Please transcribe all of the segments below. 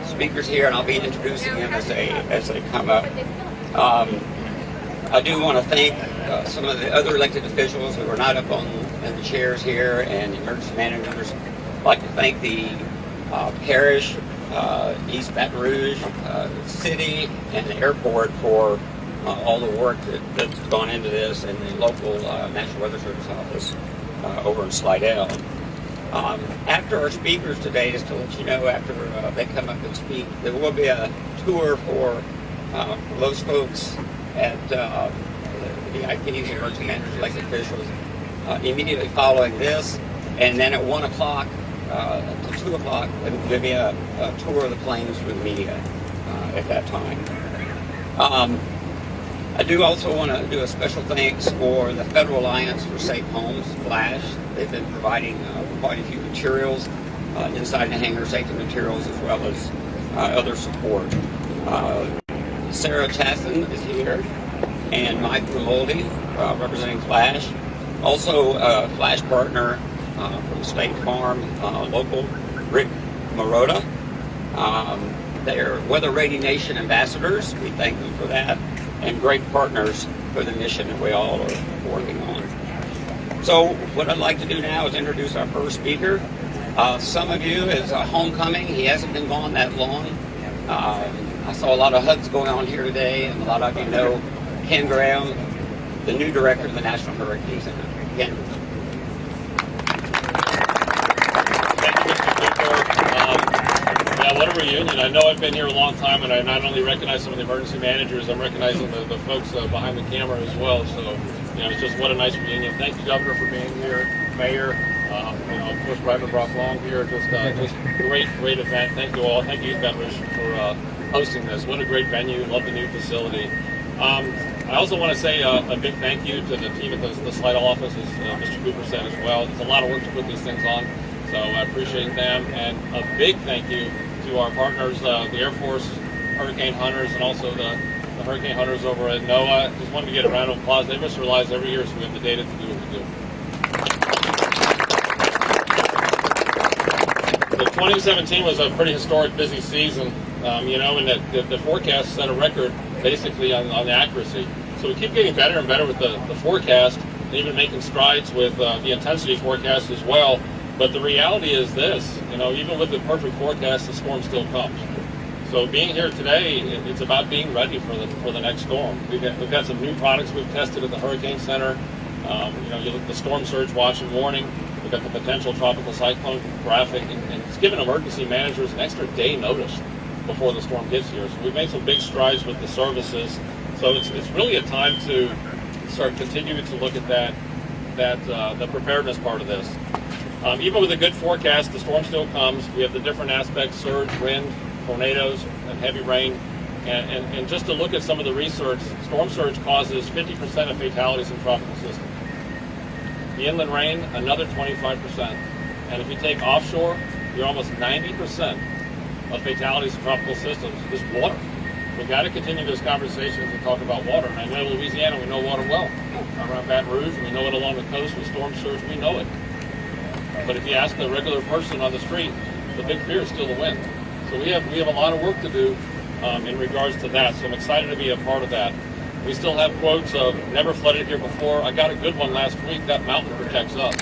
speakers here, and I'll be introducing them as they come up. I do want to thank some of the other elected officials who are not up in the chairs here, and the emergency managers. I'd like to thank the parish, East Baton Rouge, city, and the airport for all the work that's gone into this, and the local National Weather Service office over in Slidell. After our speakers today, just to let you know, after they come up and speak, there will be a tour for those folks at the VIPs, the emergency managers, elected officials, immediately following this, and then at 1 o'clock to 2 o'clock, there'll be a tour of the planes for the media at that time. I do also want to do a special thanks for the Federal Alliance for Safe Homes, FLASH. They've been providing quite a few materials inside the hangar, safety materials, as well as other support. Sarah Chaston is here, and Mike Romoldi, representing FLASH. Also, FLASH partner from State Farm, local, Rick Marotta. They're Weather Rating Nation ambassadors. We thank them for that, and great partners for the mission that we all are working on. So what I'd like to do now is introduce our first speaker. Some of you is a homecoming. He hasn't been gone that long. I saw a lot of hugs going on here today, and a lot of you know Ken Graham, the new director of the National Hurricane Center. Ken. What a reunion. I know I've been here a long time, and I not only recognize some of the emergency managers, I'm recognizing the folks behind the camera as well. So, it's just what a nice reunion. Thank you, Governor, for being here. Mayor, of course, Driver Brock Long here. Just great event. Thank you all. Thank you, Baton Rouge, for hosting this. What a great venue. Love the new facility. I also want to say a big thank you to the team at the Slidell office, as Mr. Cooper said as well. It's a lot of work to put these things on, so I appreciate them. And a big thank you to our partners, the Air Force Hurricane Hunters, and also the Hurricane Hunters over at NOAA. Just wanted to get a round of applause. They just realize every year, so we have the data to do what we do. The 2017 was a pretty historic busy season, and the forecast set a record basically on the accuracy. So we keep getting better and better with the forecast, and even making strides with the intensity forecast as well. But the reality is this, even with the perfect forecast, the storm still comes. So being here today, it's about being ready for the next storm. We've got some new products we've tested at the Hurricane Center. You look at the storm surge watch and warning. We've got the potential tropical cyclone graphic, and it's given emergency managers an extra day notice before the storm gets here. So we've made some big strides with the services. So it's really a time to start continuing to look at the preparedness part of this. Even with a good forecast, the storm still comes. We have the different aspects: surge, wind, tornadoes, and heavy rain. And just to look at some of the research, storm surge causes 50% of fatalities in tropical systems. The inland rain, another 25%. And if you take offshore, you're almost 90% of fatalities in tropical systems is water. We've got to continue those conversations and talk about water. And I know Louisiana, we know water well. Around Baton Rouge, we know it along the coast with storm surge, we know it. But if you ask the regular person on the street, the big fear is still the wind. So we have a lot of work to do in regards to that. So I'm excited to be a part of that. We still have quotes of never flooded here before. I got a good one last week. That mountain protects us.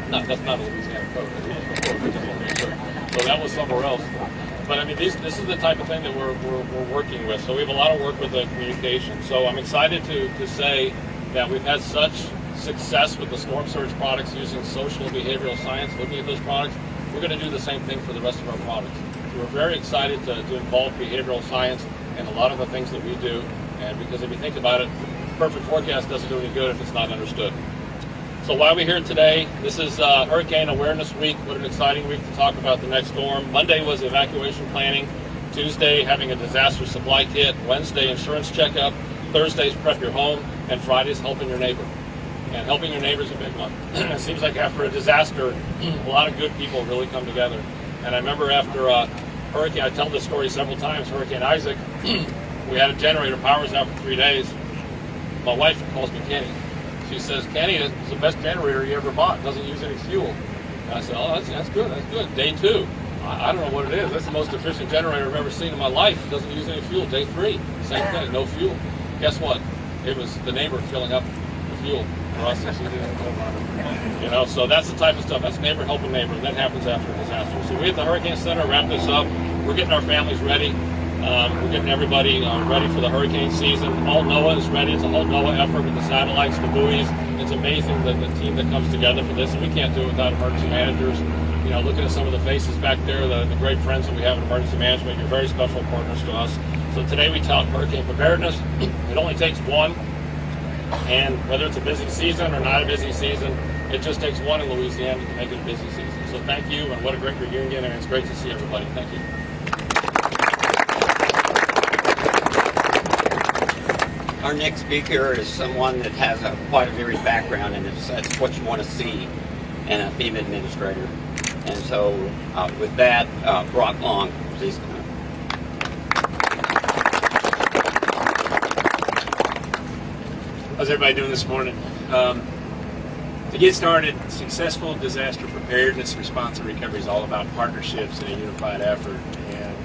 No, that's not a Louisiana quote. So that was somewhere else. But this is the type of thing that we're working with. So we have a lot of work with the communication. So I'm excited to say that we've had such success with the storm surge products using social and behavioral science, looking at those products. We're going to do the same thing for the rest of our products. So we're very excited to involve behavioral science in a lot of the things that we do. And because if you think about it, perfect forecast doesn't do any good if it's not understood. So why are we here today? This is Hurricane Awareness Week. What an exciting week to talk about the next storm. Monday was evacuation planning. Tuesday, having a disaster supply kit. Wednesday, insurance checkup. Thursday's prep your home. And Friday's helping your neighbor. And helping your neighbor is a big one. It seems like after a disaster, a lot of good people really come together. And I remember after Hurricane, I tell this story several times, Hurricane Isaac, we had a generator, powers out for 3 days. My wife calls me Kenny. She says, Kenny, it's the best generator you ever bought. It doesn't use any fuel. And I said, oh, that's good, that's good. Day 2, I don't know what it is. That's the most efficient generator I've ever seen in my life. It doesn't use any fuel. Day 3, same thing, no fuel. Guess what? It was the neighbor filling up the fuel for us. You know, so that's the type of stuff. That's neighbor helping neighbor, and that happens after a disaster. So we at the Hurricane Center wrap this up. We're getting our families ready. We're getting everybody ready for the hurricane season. All NOAA is ready. It's a whole NOAA effort with the satellites, the buoys. It's amazing the team that comes together for this, and we can't do it without emergency managers. You know, looking at some of the faces back there, the great friends that we have in emergency management, you're very special partners to us. So today we talk hurricane preparedness. It only takes one, and whether it's a busy season or not a busy season, it just takes one in Louisiana to make it a busy season. So thank you, and what a great reunion, and it's great to see everybody. Thank you. Our next speaker is someone that has quite a varied background, and that's what you want to see in a FEMA administrator. And so with that, Brock Long, please come up. How's everybody doing this morning? To get started, successful disaster preparedness, response, and recovery is all about partnerships and a unified effort. And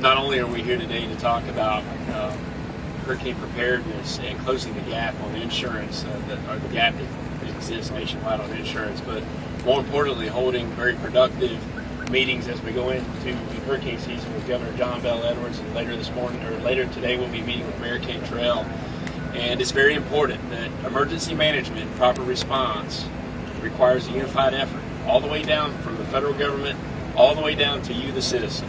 not only are we here today to talk about hurricane preparedness and closing the gap on insurance, the gap that exists nationwide on insurance, but more importantly, holding very productive meetings as we go into the hurricane season with Governor John Bell Edwards, and later today we'll be meeting with Mayor Cantrell. And it's very important that emergency management, proper response, requires a unified effort, all the way down from the federal government, all the way down to you, the citizen.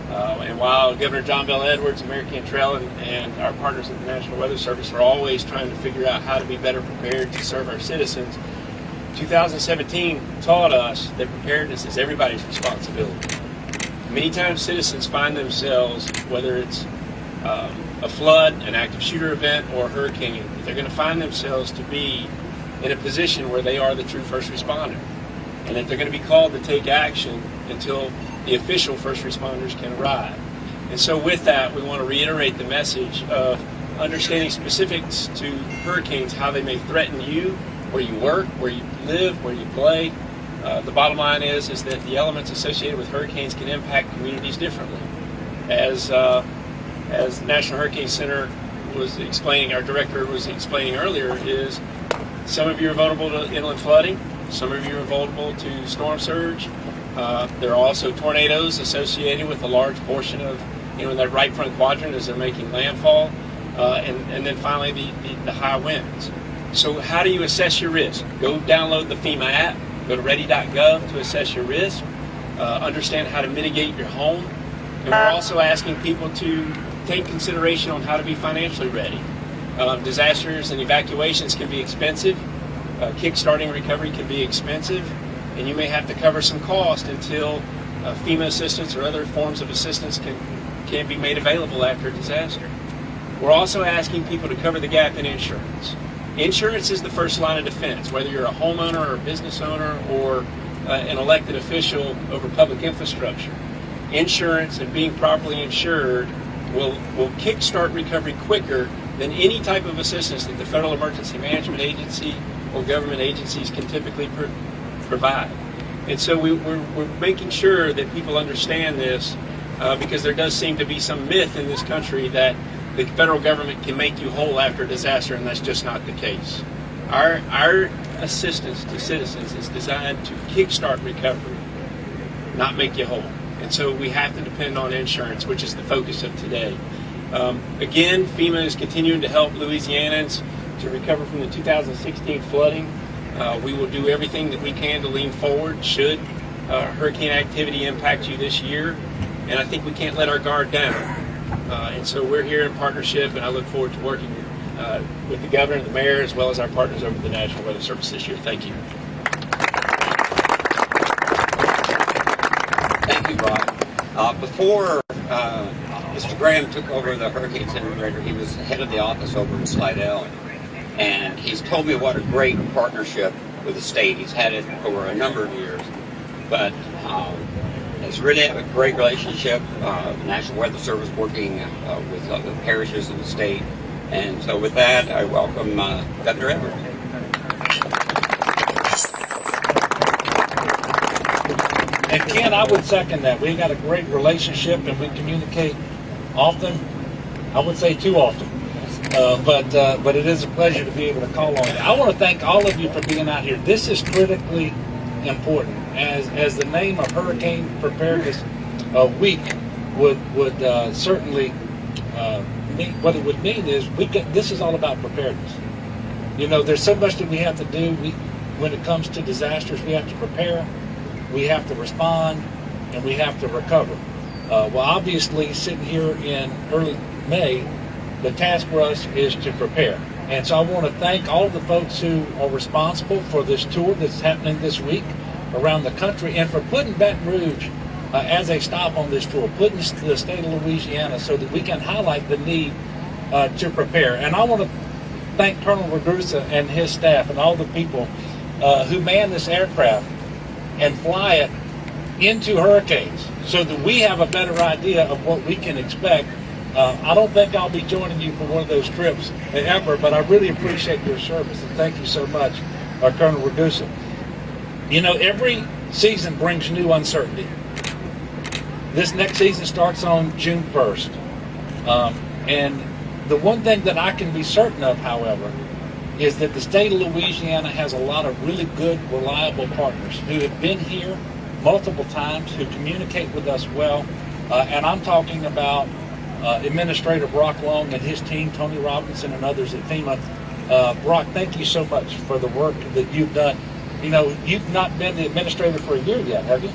And while Governor John Bell Edwards and Mayor Cantrell and our partners at the National Weather Service are always trying to figure out how to be better prepared to serve our citizens, 2017 taught us that preparedness is everybody's responsibility. Many times citizens find themselves, whether it's a flood, an active shooter event, or a hurricane, they're going to find themselves to be in a position where they are the true first responder, and that they're going to be called to take action until the official first responders can arrive. And so with that, we want to reiterate the message of understanding specifics to hurricanes, how they may threaten you, where you work, where you live, where you play. The bottom line is that the elements associated with hurricanes can impact communities differently. As the National Hurricane Center was explaining, our director was explaining earlier, is some of you are vulnerable to inland flooding, some of you are vulnerable to storm surge. There are also tornadoes associated with a large portion of, that right front quadrant as they're making landfall, and then finally the high winds. So how do you assess your risk? Go download the FEMA app, go to ready.gov to assess your risk, understand how to mitigate your home, and we're also asking people to take consideration on how to be financially ready. Disasters and evacuations can be expensive. Kickstarting recovery can be expensive, and you may have to cover some cost until FEMA assistance or other forms of assistance can be made available after a disaster. We're also asking people to cover the gap in insurance. Insurance is the first line of defense, whether you're a homeowner or a business owner or an elected official over public infrastructure. Insurance and being properly insured will kickstart recovery quicker than any type of assistance that the Federal Emergency Management Agency or government agencies can typically provide. And so we're making sure that people understand this because there does seem to be some myth in this country that the federal government can make you whole after a disaster, and that's just not the case. Our assistance to citizens is designed to kickstart recovery, not make you whole. And so we have to depend on insurance, which is the focus of today. Again, FEMA is continuing to help Louisianans to recover from the 2016 flooding. We will do everything that we can to lean forward should hurricane activity impact you this year. And I think we can't let our guard down. And so we're here in partnership, and I look forward to working with the governor, the mayor, as well as our partners over the National Weather Service this year. Thank you. Thank you, Bob. Before Mr. Graham took over the Hurricane Center Director, he was head of the office over in Slidell, and he's told me what a great partnership with the state. He's had it over a number of years, but it's really a great relationship. The National Weather Service working with the parishes in the state, and so with that, I welcome Governor Edwards. And Ken, I would second that. We got a great relationship and we communicate often. I would say too often. But it is a pleasure to be able to call on you. I want to thank all of you for being out here. This is critically important. As the name of Hurricane Preparedness Week would certainly mean, what it would mean is this is all about preparedness. You know, there's so much that we have to do. When it comes to disasters, we have to prepare, we have to respond, and we have to recover. Well, obviously, sitting here in early May, the task for us is to prepare. And so I want to thank all of the folks who are responsible for this tour that's happening this week around the country and for putting Baton Rouge as a stop on this tour, putting this to the state of Louisiana so that we can highlight the need to prepare. And I want to thank Colonel Ragusa and his staff and all the people who man this aircraft and fly it into hurricanes so that we have a better idea of what we can expect. I don't think I'll be joining you for one of those trips ever, but I really appreciate your service, and thank you so much, Colonel Ragusa. You know, every season brings new uncertainty. This next season starts on June 1st. And the one thing that I can be certain of, however, is that the state of Louisiana has a lot of really good, reliable partners who have been here multiple times, who communicate with us well. And I'm talking about Administrator Brock Long and his team, Tony Robinson and others at FEMA. Brock, thank you so much for the work that you've done. You know, you've not been the administrator for a year yet, have you?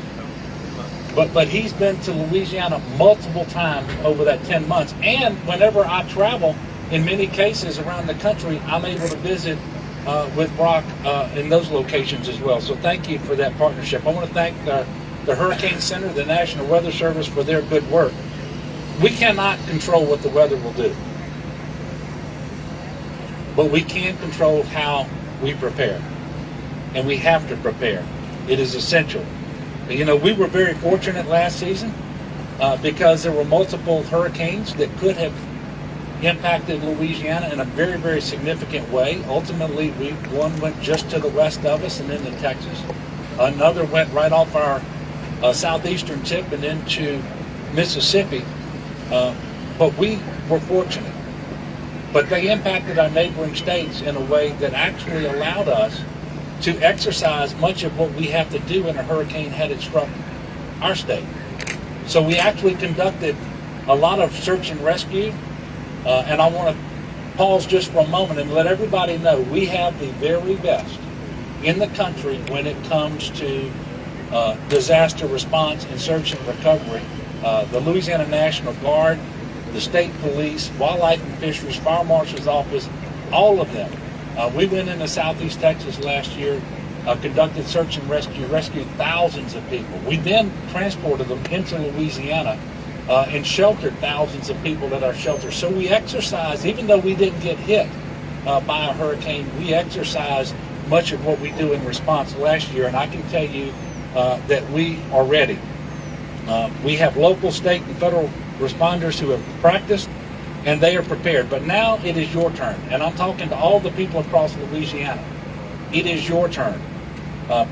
But he's been to Louisiana multiple times over that 10 months. And whenever I travel, in many cases around the country, I'm able to visit with Brock in those locations as well. So thank you for that partnership. I want to thank the Hurricane Center, the National Weather Service for their good work. We cannot control what the weather will do, but we can control how we prepare, and we have to prepare. It is essential. You know, we were very fortunate last season because there were multiple hurricanes that could have impacted Louisiana in a very, very significant way. Ultimately, one went just to the west of us and into Texas. Another went right off our southeastern tip and into Mississippi. But we were fortunate. But they impacted our neighboring states in a way that actually allowed us to exercise much of what we have to do in a hurricane had it struck our state. So we actually conducted a lot of search and rescue. And I want to pause just for a moment and let everybody know we have the very best in the country when it comes to disaster response and search and recovery. The Louisiana National Guard, the state police, wildlife and fisheries, fire marshal's office, all of them. We went into southeast Texas last year, conducted search and rescue, rescued thousands of people. We then transported them into Louisiana and sheltered thousands of people at our shelters. So we exercised, even though we didn't get hit by a hurricane, we exercised much of what we do in response last year, and I can tell you that we are ready. We have local, state, and federal responders who have practiced, and they are prepared. But now it is your turn, and I'm talking to all the people across Louisiana. It is your turn.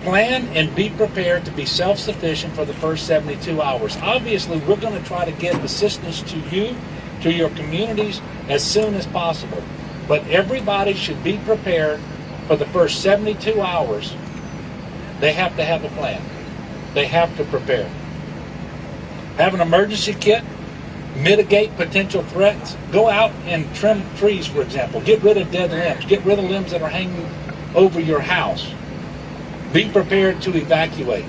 Plan and be prepared to be self-sufficient for the first 72 hours. Obviously, we're going to try to get assistance to you, to your communities, as soon as possible. But everybody should be prepared for the first 72 hours. They have to have a plan. They have to prepare. Have an emergency kit. Mitigate potential threats. Go out and trim trees, for example. Get rid of dead limbs. Get rid of limbs that are hanging over your house. Be prepared to evacuate.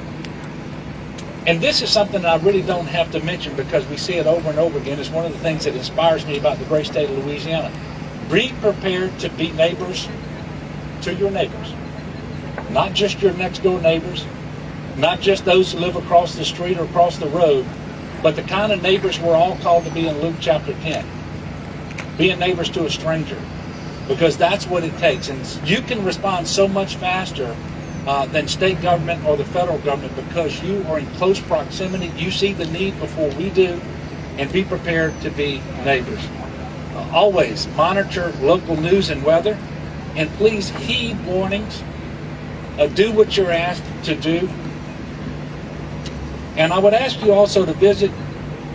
And this is something that I really don't have to mention because we see it over and over again. It's one of the things that inspires me about the great state of Louisiana. Be prepared to be neighbors to your neighbors. Not just your next door neighbors, not just those who live across the street or across the road, but the kind of neighbors we're all called to be in Luke chapter 10. Being neighbors to a stranger, because that's what it takes. And you can respond so much faster than state government or the federal government because you are in close proximity. You see the need before we do, and be prepared to be neighbors. Always monitor local news and weather, and please heed warnings. Do what you're asked to do. And I would ask you also to visit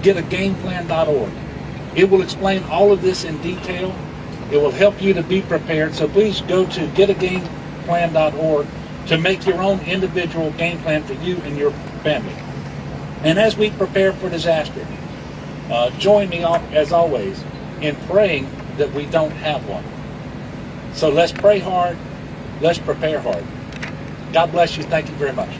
getagameplan.org. It will explain all of this in detail. It will help you to be prepared. So please go to getagameplan.org to make your own individual game plan for you and your family. And as we prepare for disaster, join me, as always, in praying that we don't have one. So let's pray hard. Let's prepare hard. God bless you. Thank you very much.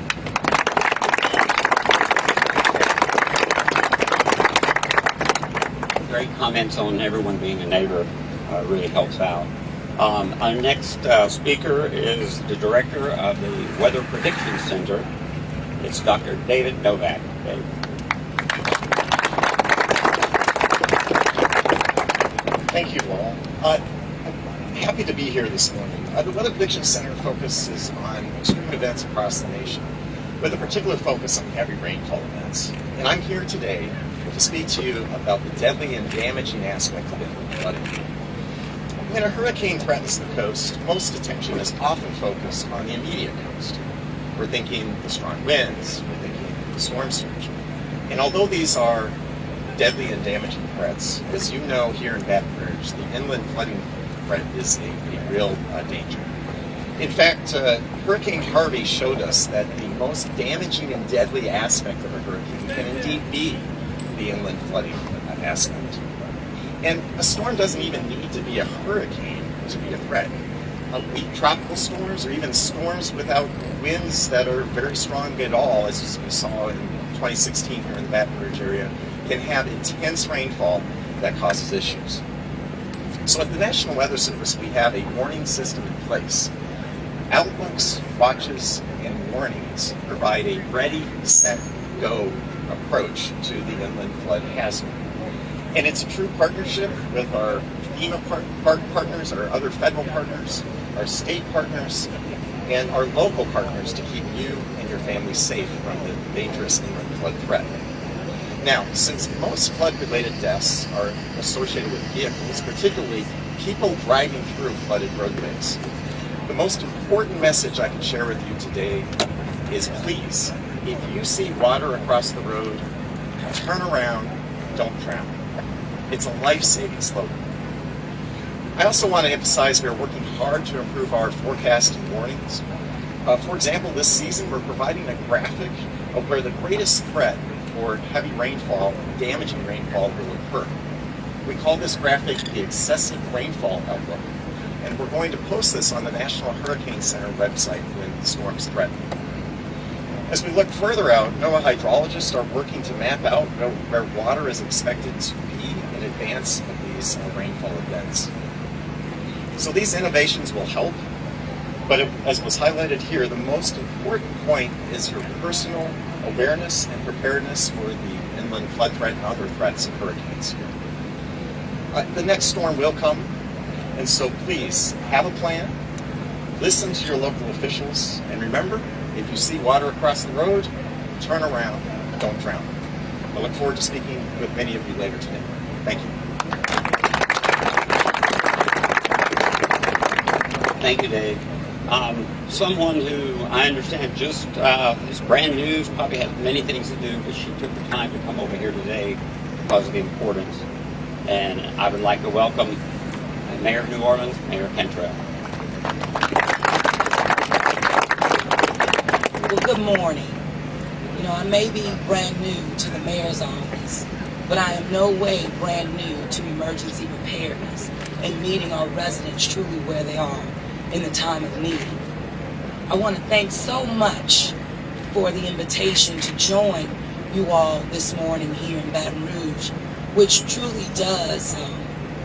Great comments on everyone being a neighbor. Really helps out. Our next speaker is the director of the Weather Prediction Center. It's Dr. David Novak. Dave. Thank you all. I'm happy to be here this morning. The Weather Prediction Center focuses on extreme events across the nation, with a particular focus on heavy rainfall events. And I'm here today to speak to you about the deadly and damaging aspect of inland flooding. When a hurricane threatens the coast, most attention is often focused on the immediate coast. We're thinking the strong winds, we're thinking the storm surge. And although these are deadly and damaging threats, as you know here in Baton Rouge, the inland flooding threat is a real danger. In fact, Hurricane Harvey showed us that the most damaging and deadly aspect of a hurricane can indeed be the inland flooding aspect. And a storm doesn't even need to be a hurricane to be a threat. Weak tropical storms, or even storms without winds that are very strong at all, as we saw in 2016 here in the Baton Rouge area, can have intense rainfall that causes issues. So at the National Weather Service, we have a warning system in place. Outlooks, watches, and warnings provide a ready, set, go approach to the inland flood hazard. And it's a true partnership with our FEMA partners, our other federal partners, our state partners, and our local partners to keep you and your family safe from the dangerous inland flood threat. Now, since most flood-related deaths are associated with vehicles, particularly people driving through flooded roadways, the most important message I can share with you today is please, if you see water across the road, turn around, don't drown. It's a life-saving slogan. I also want to emphasize we are working hard to improve our forecast and warnings. For example, this season we're providing a graphic of where the greatest threat for heavy rainfall, damaging rainfall will occur. We call this graphic the excessive rainfall outlook, and we're going to post this on the National Hurricane Center website when storms threaten. As we look further out, NOAA hydrologists are working to map out where water is expected to be in advance of these rainfall events. So these innovations will help, but as was highlighted here, the most important point is your personal awareness and preparedness for the inland flood threat and other threats of hurricanes here. The next storm will come, and so please have a plan, listen to your local officials, and remember, if you see water across the road, turn around, don't drown. I look forward to speaking with many of you later today. Thank you. Thank you, Dave. Someone who I understand just is brand new, probably has many things to do, but she took the time to come over here today because of the importance. And I would like to welcome Mayor of New Orleans, Mayor Cantrell. Well, good morning. You know, I may be brand new to the mayor's office, but I am no way brand new to emergency preparedness and meeting our residents truly where they are in the time of need. I want to thank so much for the invitation to join you all this morning here in Baton Rouge, which truly does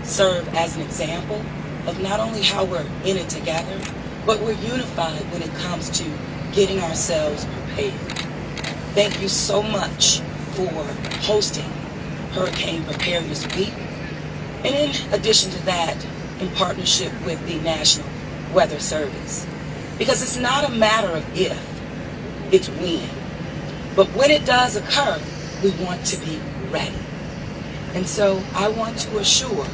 serve as an example of not only how we're in it together, but we're unified when it comes to getting ourselves prepared. Thank you so much for hosting Hurricane Preparedness Week. And in addition to that, in partnership with the National Weather Service. Because it's not a matter of if, it's when. But when it does occur, we want to be ready. And so I want to assure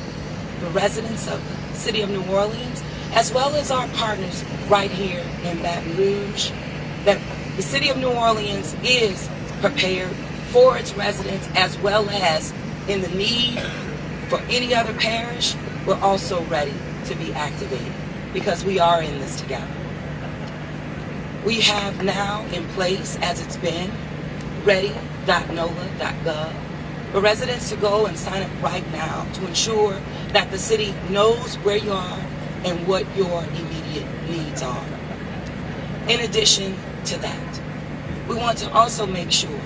the residents of the city of New Orleans, as well as our partners right here in Baton Rouge, that the city of New Orleans is prepared for its residents, as well as in the need for any other parish, we're also ready to be activated because we are in this together. We have now in place, as it's been, ready.nola.gov for residents to go and sign up right now to ensure that the city knows where you are and what your immediate needs are. In addition to that, we want to also make sure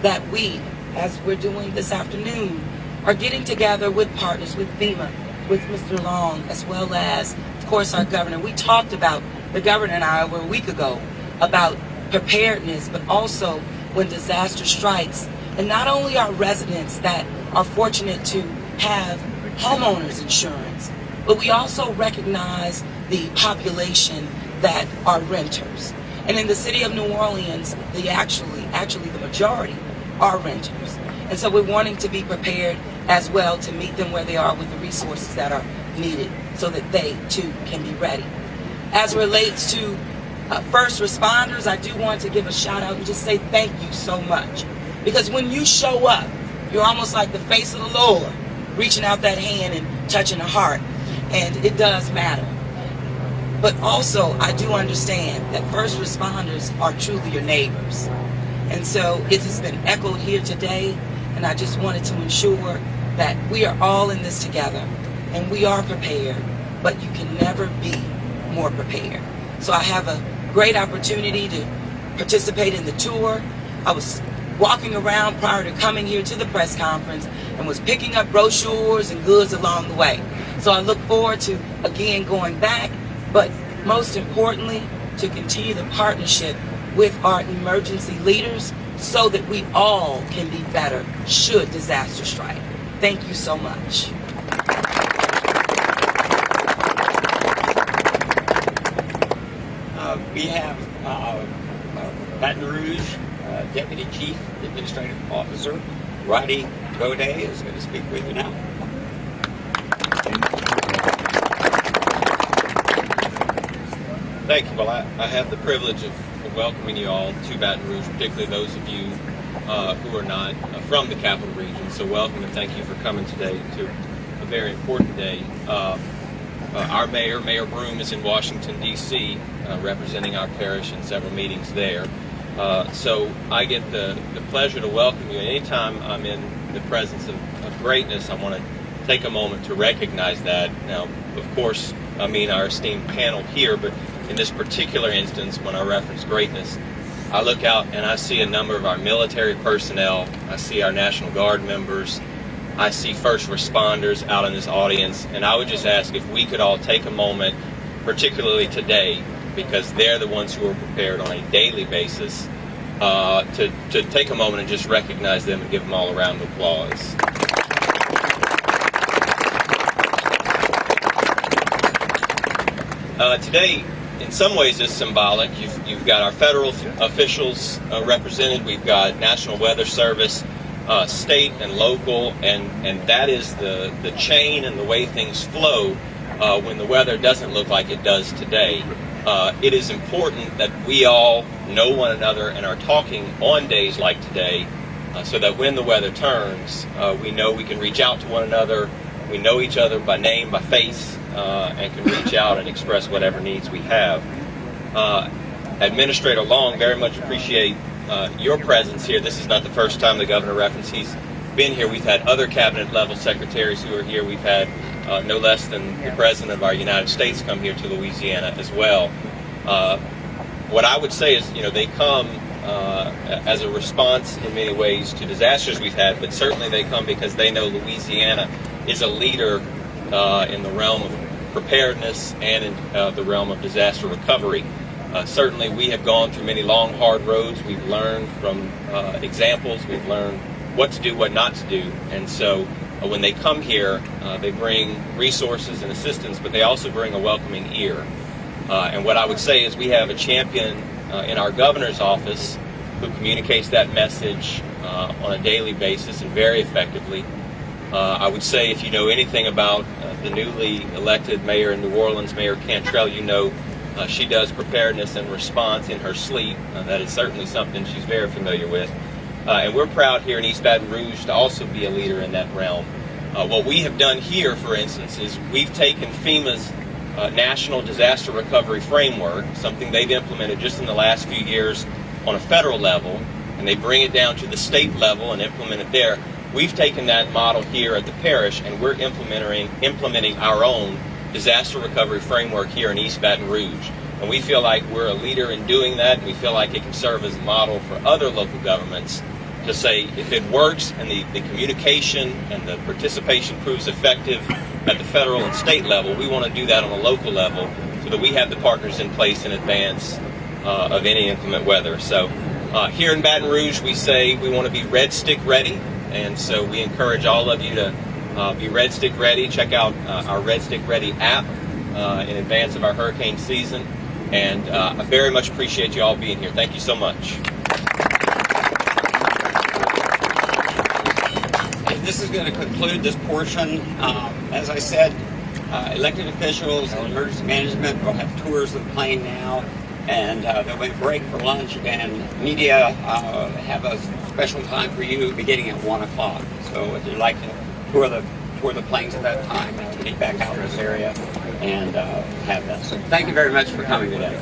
that we, as we're doing this afternoon, are getting together with partners, with FEMA, with Mr. Long, as well as, of course, our governor. We talked about, the governor and I over a week ago, about preparedness, but also when disaster strikes. And not only our residents that are fortunate to have homeowners insurance, but we also recognize the population that are renters. And in the city of New Orleans, actually the majority are renters. And so we're wanting to be prepared as well to meet them where they are with the resources that are needed so that they too can be ready. As it relates to first responders, I do want to give a shout out and just say thank you so much. Because when you show up, you're almost like the face of the Lord, reaching out that hand and touching a heart. And it does matter. But also, I do understand that first responders are truly your neighbors. And so it has been echoed here today, and I just wanted to ensure that we are all in this together, and we are prepared, but you can never be more prepared. So I have a great opportunity to participate in the tour. I was walking around prior to coming here to the press conference and was picking up brochures and goods along the way. So I look forward to, again, going back, but most importantly, to continue the partnership with our emergency leaders so that we all can be better should disaster strike. Thank you so much. We have Baton Rouge Deputy Chief Administrative Officer Roddy Godet is going to speak with you now. Thank you. Well, I have the privilege of welcoming you all to Baton Rouge, particularly those of you who are not from the capital region. So welcome and thank you for coming today to a very important day. Our mayor, Mayor Broom, is in Washington, D.C., representing our parish in several meetings there. So I get the pleasure to welcome you. Anytime I'm in the presence of greatness, I want to take a moment to recognize that. Now, of course, I mean our esteemed panel here, but in this particular instance, when I reference greatness, I look out and I see a number of our military personnel, I see our National Guard members, I see first responders out in this audience, and I would just ask if we could all take a moment, particularly today, because they're the ones who are prepared on a daily basis, to take a moment and just recognize them and give them all a round of applause. Today, in some ways, is symbolic. You've got our federal officials represented. We've got National Weather Service, state and local, and that is the chain and the way things flow when the weather doesn't look like it does today. It is important that we all know one another and are talking on days like today so that when the weather turns, we know we can reach out to one another. We know each other by name, by face, and can reach out and express whatever needs we have. Administrator Long, very much appreciate your presence here. This is not the first time the governor referenced he's been here. We've had other cabinet level secretaries who are here. We've had no less than the President of our United States come here to Louisiana as well. What I would say is, they come as a response in many ways to disasters we've had, but certainly they come because they know Louisiana is a leader in the realm of preparedness and in the realm of disaster recovery. Certainly we have gone through many long, hard roads. We've learned from examples. We've learned what to do, what not to do. And so when they come here, they bring resources and assistance, but they also bring a welcoming ear. And what I would say is we have a champion in our governor's office who communicates that message on a daily basis and very effectively. I would say if you know anything about the newly elected mayor in New Orleans, Mayor Cantrell, you know she does preparedness and response in her sleep. That is certainly something she's very familiar with. And we're proud here in East Baton Rouge to also be a leader in that realm. What we have done here, for instance, is we've taken FEMA's National Disaster Recovery Framework, something they've implemented just in the last few years on a federal level, and they bring it down to the state level and implement it there. We've taken that model here at the parish, and we're implementing our own disaster recovery framework here in East Baton Rouge. And we feel like we're a leader in doing that, and we feel like it can serve as a model for other local governments to say, if it works and the communication and the participation proves effective at the federal and state level, we want to do that on a local level so that we have the partners in place in advance of any inclement weather. So here in Baton Rouge, we say we want to be Red Stick ready, and so we encourage all of you to be Red Stick ready. Check out our Red Stick Ready app in advance of our hurricane season, and I very much appreciate you all being here. Thank you so much. This is going to conclude this portion. As I said, elected officials and emergency management will have tours of the plane now, and there'll be a break for lunch, and media have a special time for you beginning at 1 o'clock. So if you'd like to tour the planes at that time, to get back out in this area and have that. So thank you very much for coming today.